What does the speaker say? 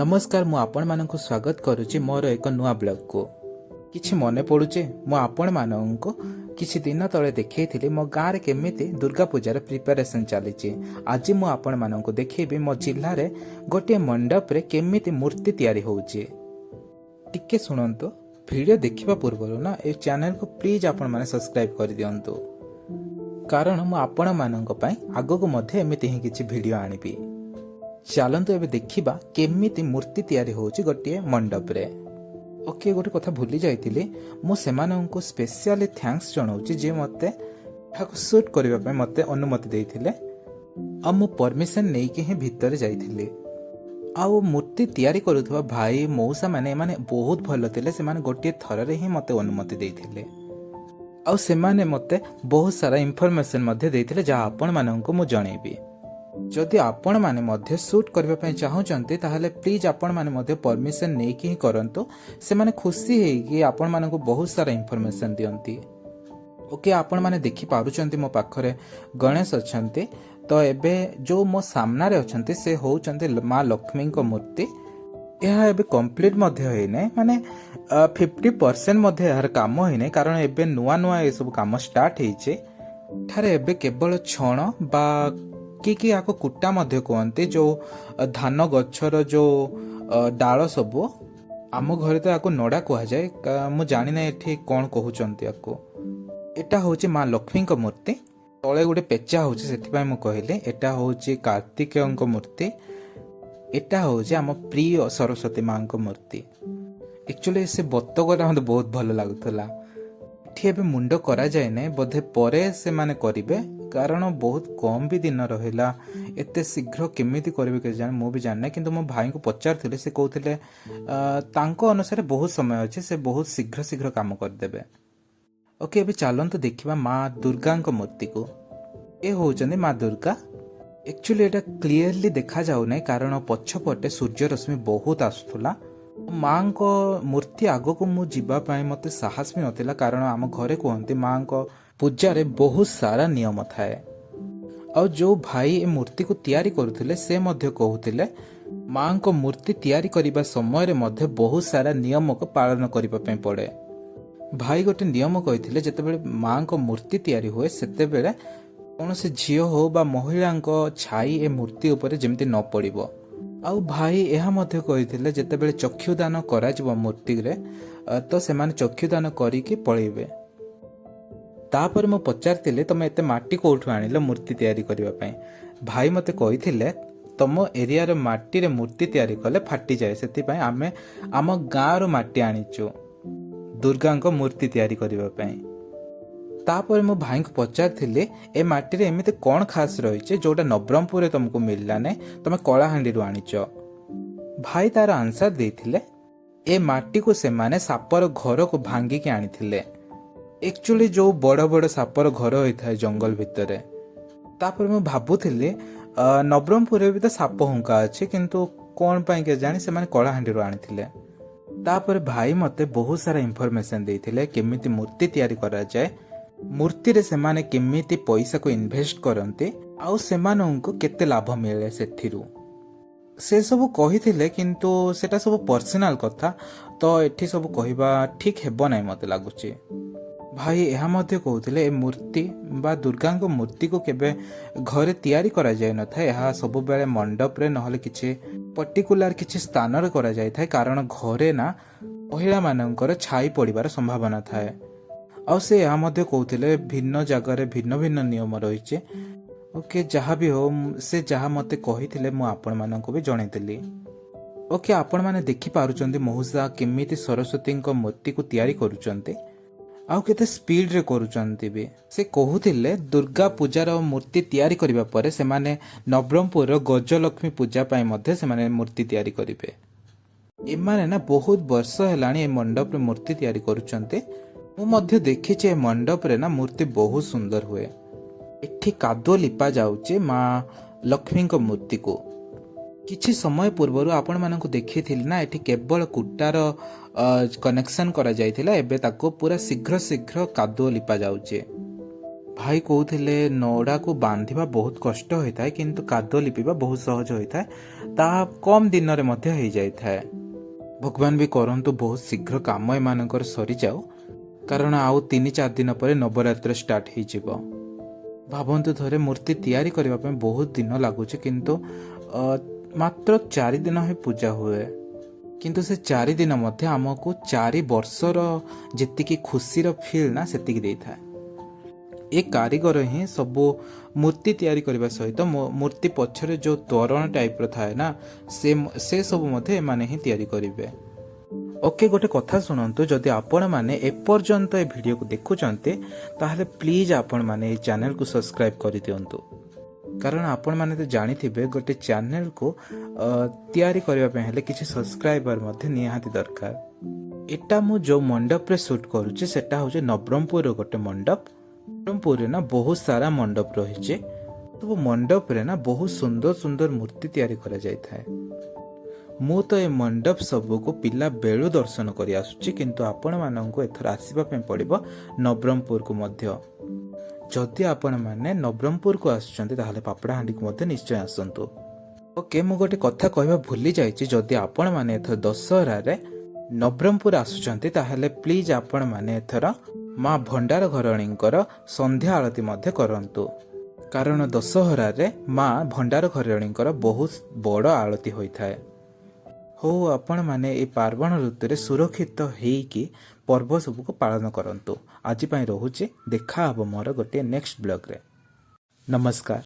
नमस्कार मु आपण मानक स्वागत करुच्ची मोर एक नुआ ब्लॉग को किछि मने पड़ुचे मु आपण मानक किछि दिन तले देखैथिली मो गाँव रे केमिति दुर्गा पूजार प्रिपरेशन चली। आज मु आपण मानक देखैबी मो जिल्ला रे गोटे मंडप रे केमिति मूर्ति तैयारी होउची। टिके सुनंतु वीडियो देखिबा पूर्व ना ए चैनल को प्लीज आपण माने सब्सक्राइब कर दियंतु, कारण मु आपण मानक पई आगो को मध्ये एमिति ही किछि वीडियो आनिबी। चलतु एबे देखिबा केमिति मूर्ति तैयारी होउची गोटे मंडप रे। ओके गोटे कथा भूली जाइतिली मु सेमानंको स्पेशली थैंक्स जणाउची जे मते ठाको शूट करबा पय मते अनुमति देइथिले आ मु परमिशन नै के ही भीतर जाइथिली। आ मूर्ति तैयारी करूथबा भाई मौसा माने बहुत भलो थिले। से माने गोटे थर रे ही मते अनुमति देइथिले आ से माने मते बहुत सारा इंफॉर्मेशन मते देइथिले जा आपण मानंको मु जणेबी। जदि आपण माने मध्य शूट करबा पय चाहउचंती ताहले प्लीज आपण माने मध्य परमिशन नै कि करंतु। से माने खुशी हे कि आपण माने को बहुत सारा इंफॉर्मेशन दियंती। ओके आपण माने देखि पारुचंती मो पाखरे गणेश अछंती। तो एबे जो मो सामना रे अछंती से होउचंती मां लक्ष्मी को मूर्ति। यह एबे कंप्लीट मध्य हे नै माने 50% मध्य यार काम हे नै, कारण एबे नुआ नुआ ए सब काम स्टार्ट हेचे। थारे एबे केवल छण बा कि आको कुटा मध्य कहते जो धान गछर जो डाल सब आम घरे तो आको नड़ा कह जाए। मु जानी ना एठी कौन कहउचंती आको। एटा होची मां लक्ष्मी को मूर्ति। तले गोटे पेचा होची सेथिपाई मु कहले एटा होची कार्तिकेय को मूर्ति। एटा होची आम प्रिय सरस्वती मां को मूर्ति। एक्चुअली से बत्तकटा मते बहुत भलो लागुतला। एठी एबे मुंड करा जाय नै, बोधे परे से माने करिवे, कारण बहुत कम भी दिन रहिला। एते शीघ्र केमिति करिवे के जाने मु भी जानने, किंतु मो भाई को पचारथिले से कहउथिले तांको अनुसार बहुत समय अछि, से बहुत शीघ्र शीघ्र काम कर देबे। ओके एबे चालंतु देखिबा मां दुर्गा को मूर्ति को। ए होचने मां दुर्गा। एक्चुअली एटा क्लियरली देखा जाउ नै, कारण पछपटे सूर्य रश्मि बहुत आसुथला। मां को मूर्ति आगो को मु जिबा पई मते साहस भी नथिला, कारण आम घरे कहंती मां को पूजा रे बहुत सारा नियम थाए। और जो भाई ए मूर्ति को तैयारी करुथिले से मध्य कहउथिले मां को मूर्ति तैयारी करिबा समय रे मध्य बहुत सारा नियम को पालन करिबा पई पड़े। भाई गोटे नियम कहिथिले जेतेबेले मां को मूर्ति तैयारी होए सेतेबेले कोनोसे झियो हो बा महिला को छाई ए मूर्ति ऊपर जेमति न पड़िबो। आउ भाई एहा मध्य कहिथिले जेतेबेले चक्षुदान करा जिवो मूर्ति रे तो से माने चक्षुदान करिकि पळेबे। तापर मु पचारतिले तमे एते माटी कोठु आनिलो मूर्ति तैयारी करिबा पई। भाई मते कहिथिले तम एरिया रे माटी रे मूर्ति तैयारी कले फाटी जाय, सेति पई आमे आम गाँ रो माटी आनिचो दुर्गा को मूर्ति तैयारी करिबा पई। तापर मो भाई को पचारथिले ए माटी रे एमिते कोन खास रहिचे जोटा नवरंगपुर रे तुमको मिलला ने, तमे कलाहांडी रो आनिचो। भाई तार आंसर देथिले ए माटी को से माने सापर घर को भांगी के आनिथिले। एक्चुअली जो बड़ बड़ सापर घर होता है जंगल भितर। तापर मैं भाबुथिली नवरंगपुर भी तो साप हुंका अच्छे, किंतु कौन पाई के जानी से माने कलाहांडी रो आनिथिले। तापर भाई मते बहुत सारा इंफॉर्मेशन देथिले केमिति मूर्ति तैयारी करा जाए, मूर्ति रे से माने केमिति पैसा को इन्वेस्ट करंते, आउ से मानंको केते लाभ मिले सेथिरु से सब कहिथिले। किंतु सेटा सब पर्सनल कथा, तो एठी सब कहिबा ठीक हेबो नै मते लागुची। भाई यह मध्य कहते ए मूर्ति बा दुर्गा को मूर्ति को केबे घरे तैयारी करा जाय न था। यह सब बेले मंडप रे नहले किछि पर्टिकुलर किछि स्थान रे करा जाय था, कारण घरे ना महिला मानकर छाई पड़िबार संभावना थाए। आ से यह मध्य कहते भिन्न जगह रे भिन्न भिन्न नियम रहिचे। ओके जहाँ भी हो से जहाँ मते कहिथिले मु आपण माननको भी जणैतली। ओके आपण माने देखि पारुचंती मौसा केमिति सरस्वती को मूर्ति को तैयारी करूचंती, आउ केते स्पीड रे करूचंती भी। से कहूथिले दुर्गा पूजार मूर्ति तैयारी करिबा परे से माने नवरंगपुर गजलक्ष्मी पूजा पई मध्ये से माने मूर्ति तैयारी करिवे। एमाने ना बहुत वर्ष हेलानी ए मंडप रे मूर्ति तैयारी करूचंती। मु मध्ये देखिचे ए मंडप रे ना मूर्ति बहुत सुंदर हुए। एठी कादो लिपा जाउचे मां लक्ष्मी को मूर्ति को। किछि समय पूर्व आपण मानक देखिथिली ना एठी केवल कुटार कनेक्शन करा जायथिला, एबे ताको पूरा शीघ्र शीघ्र कादो लिपा जाउचे। ଭାଇ କହୁଥିଲେ ନଡ଼ାକୁ ବାନ୍ଧିବା ବହୁତ କଷ୍ଟ ହୋଇଥାଏ କିନ୍ତୁ କାଦୁଅ ଲିପିବା ବହୁତ ସହଜ ହୋଇଥାଏ, ତାହା କମ୍ ଦିନରେ ମଧ୍ୟ ହେଇଯାଇଥାଏ। ଭଗବାନ ବି କରନ୍ତୁ ବହୁତ ଶୀଘ୍ର କାମ ଏମାନଙ୍କର ସରିଯାଉ, କାରଣ ଆଉ 3-4 ଦିନ ପରେ ନବରାତ୍ର ଷ୍ଟାର୍ଟ ହେଇଯିବ। ଭାବନ୍ତୁ ଥରେ ମୂର୍ତ୍ତି ତିଆରି କରିବା ପାଇଁ ବହୁତ ଦିନ ଲାଗୁଛି କିନ୍ତୁ ମାତ୍ର 4 ଦିନ ହିଁ ପୂଜା ହୁଏ। କିନ୍ତୁ ସେ 4 ଦିନ ମଧ୍ୟ ଆମକୁ 4 ବର୍ଷର ଯେତିକି ଖୁସିର ଫିଲ୍ ନା ସେତିକି ଦେଇଥାଏ। ଏ କାରିଗର ହିଁ ସବୁ ମୂର୍ତ୍ତି ତିଆରି କରିବା ସହିତ ମୂର୍ତ୍ତି ପଛରେ ଯେଉଁ ତୋରଣ ଟାଇପ୍ର ଥାଏ ନା ସେ ସବୁ ମଧ୍ୟ ଏମାନେ ହିଁ ତିଆରି କରିବେ। ଓକେ, ଗୋଟେ କଥା ଶୁଣନ୍ତୁ, ଯଦି ଆପଣମାନେ ଏପର୍ଯ୍ୟନ୍ତ ଏ ଭିଡ଼ିଓକୁ ଦେଖୁଛନ୍ତି ତାହେଲେ ପ୍ଲିଜ୍ ଆପଣମାନେ এই ଚ୍ୟାନେଲକୁ ସବସ୍କ୍ରାଇବ୍ କରିଦିଅନ୍ତୁ, କାରଣ ଆପଣମାନେ ତ ଜାଣିଥିବେ ଗୋଟେ ଚ୍ୟାନେଲକୁ ତିଆରି କରିବା ପାଇଁ ହେଲେ କିଛି ସବସ୍କ୍ରାଇବର ମଧ୍ୟ ନିହାତି ଦରକାର। ଏଟା ମୁଁ ଯେଉଁ ମଣ୍ଡପରେ ସୁଟ୍ କରୁଛି ସେଟା ହେଉଛି ନବରଙ୍ଗପୁରର ଗୋଟେ ମଣ୍ଡପ। ନବରଙ୍ଗପୁରରେ ନା ବହୁତ ସାରା ମଣ୍ଡପ ରହିଛି, ସବୁ ମଣ୍ଡପରେ ନା ବହୁତ ସୁନ୍ଦର ସୁନ୍ଦର ମୂର୍ତ୍ତି ତିଆରି କରାଯାଇଥାଏ। ମୁଁ ତ ଏ ମଣ୍ଡପ ସବୁକୁ ପିଲା ବେଳୁ ଦର୍ଶନ କରି ଆସୁଛି, କିନ୍ତୁ ଆପଣମାନଙ୍କୁ ଏଥର ଆସିବା ପାଇଁ ପଡ଼ିବ ନବରଙ୍ଗପୁରକୁ ମଧ୍ୟ। ଯଦି ଆପଣମାନେ ନବରଙ୍ଗପୁରକୁ ଆସୁଛନ୍ତି ତାହେଲେ ପାପଡ଼ାହାଣ୍ଡିକୁ ମଧ୍ୟ ନିଶ୍ଚୟ ଆସନ୍ତୁ। ଓକେ, ମୁଁ ଗୋଟେ କଥା କହିବା ଭୁଲି ଯାଇଛି, ଯଦି ଆପଣମାନେ ଏଥର ଦଶହରାରେ ନବରଙ୍ଗପୁର ଆସୁଛନ୍ତି ତାହେଲେ ପ୍ଲିଜ୍ ଆପଣମାନେ ଏଥର ମା ଭଣ୍ଡାର ଘରଣୀଙ୍କର ସନ୍ଧ୍ୟା ଆଳତି ମଧ୍ୟ କରନ୍ତୁ, କାରଣ ଦଶହରାରେ ମା ଭଣ୍ଡାର ଘରଣୀଙ୍କର ବହୁତ ବଡ଼ ଆଳତି ହୋଇଥାଏ। ହଉ, ଆପଣମାନେ এই ପାର୍ବଣ ଋତୁରେ ସୁରକ୍ଷିତ ହେଇକି ପର୍ବ ସବୁକୁ ପାଳନ କରନ୍ତୁ। ଆଜି ପାଇଁ ରହୁଛି, ଦେଖା ହେବ ମୋର ଗୋଟିଏ ନେକ୍ସଟ ବ୍ଲଗରେ। ନମସ୍କାର।